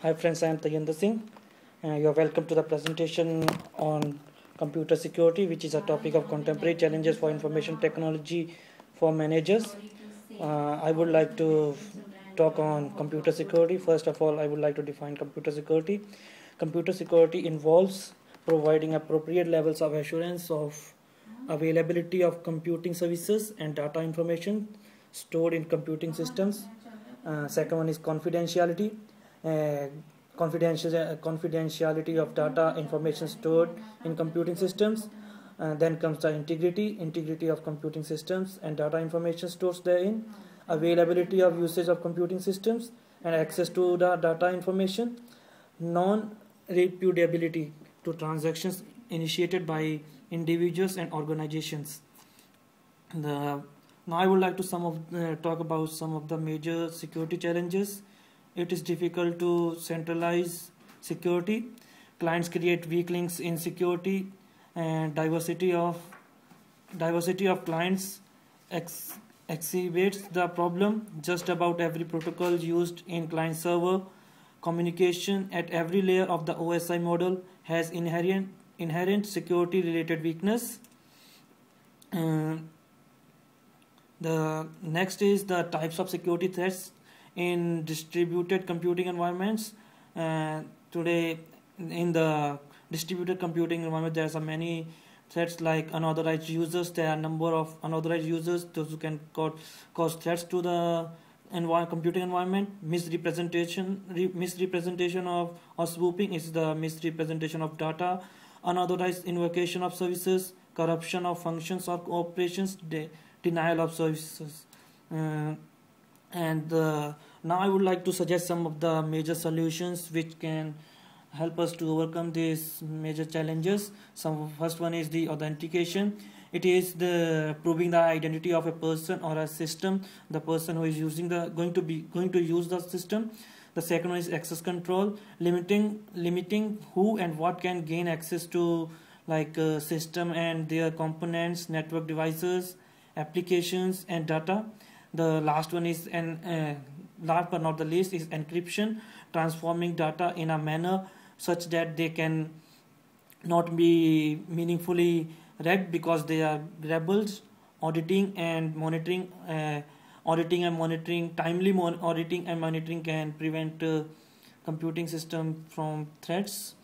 Hi friends, I am Tajinder Singh. You are welcome to the presentation on computer security, which is a topic of contemporary challenges for information technology for managers. I would like to talk on computer security. First of all, I would like to define computer security. Computer security involves providing appropriate levels of assurance of availability of computing services and data information stored in computing systems. Second one is confidentiality. Uh, confidentiality of data information stored in computing systems. Then comes the integrity of computing systems and data information stored therein, availability of usage of computing systems and access to the data information, non-repudiability to transactions initiated by individuals and organizations. Now I would like to talk about some of the major security challenges. It is difficult to centralize security. Clients create weak links in security, and diversity of clients exacerbates the problem. Just about every protocol used in client server communication at every layer of the OSI model has inherent security related weakness. The next is the types of security threats in distributed computing environments. Today, in the distributed computing environment, there are many threats like unauthorized users. There are a number of unauthorized users, those who can cause threats to the computing environment. Misrepresentation of or spoofing is the misrepresentation of data. Unauthorized invocation of services, corruption of functions or operations, denial of services. Now I would like to suggest some of the major solutions which can help us to overcome these major challenges. First one is the authentication. It is the proving the identity of a person or a system, the person who is going to use the system. The second one is access control, limiting who and what can gain access to system and their components, network devices, applications and data. The last one is last but not the least is encryption, transforming data in a manner such that they can not be meaningfully read because they are grabbled. Auditing and monitoring auditing and monitoring timely auditing and monitoring can prevent computing system from threats.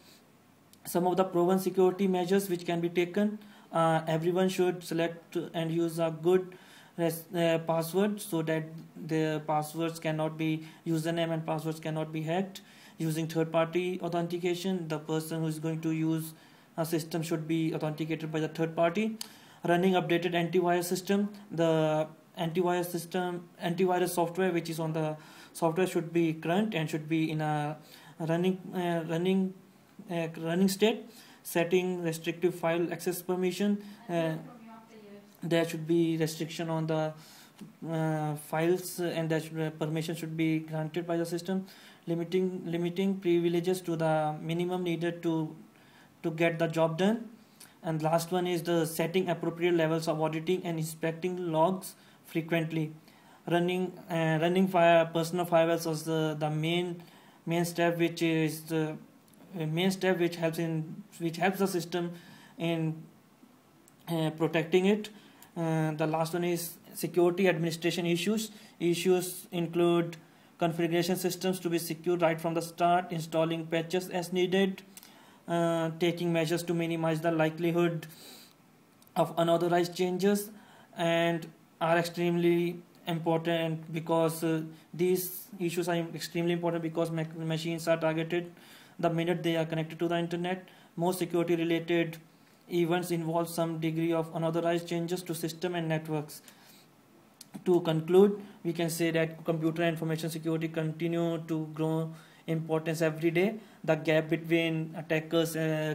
Some of the proven security measures which can be taken: everyone should select and use a good password so that the passwords cannot be username and passwords cannot be hacked. Using third-party authentication, the person who is going to use a system should be authenticated by the third party. Running updated antivirus system, the antivirus software which is on the software should be current and should be in a running state. Setting restrictive file access permission, there should be restriction on the files and that permission should be granted by the system. Limiting privileges to the minimum needed to get the job done. And last one is the setting appropriate levels of auditing and inspecting logs frequently. Running personal firewalls is the main step, which is the main step which helps the system in protecting it. The last one is security administration issues. Issues include configuration systems to be secure right from the start, installing patches as needed, taking measures to minimize the likelihood of unauthorized changes, and are extremely important because these issues are extremely important because machines are targeted the minute they are connected to the internet. Most security related events involve some degree of unauthorized changes to system and networks. To conclude, we can say that computer and information security continue to grow importance every day. The gap between attackers'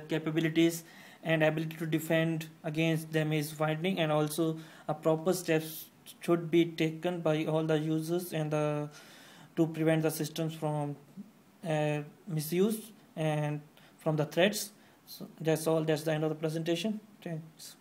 capabilities and ability to defend against them is widening, and also a proper steps should be taken by all the users and to prevent the systems from misuse and from the threats. So that's all. That's the end of the presentation. Thanks.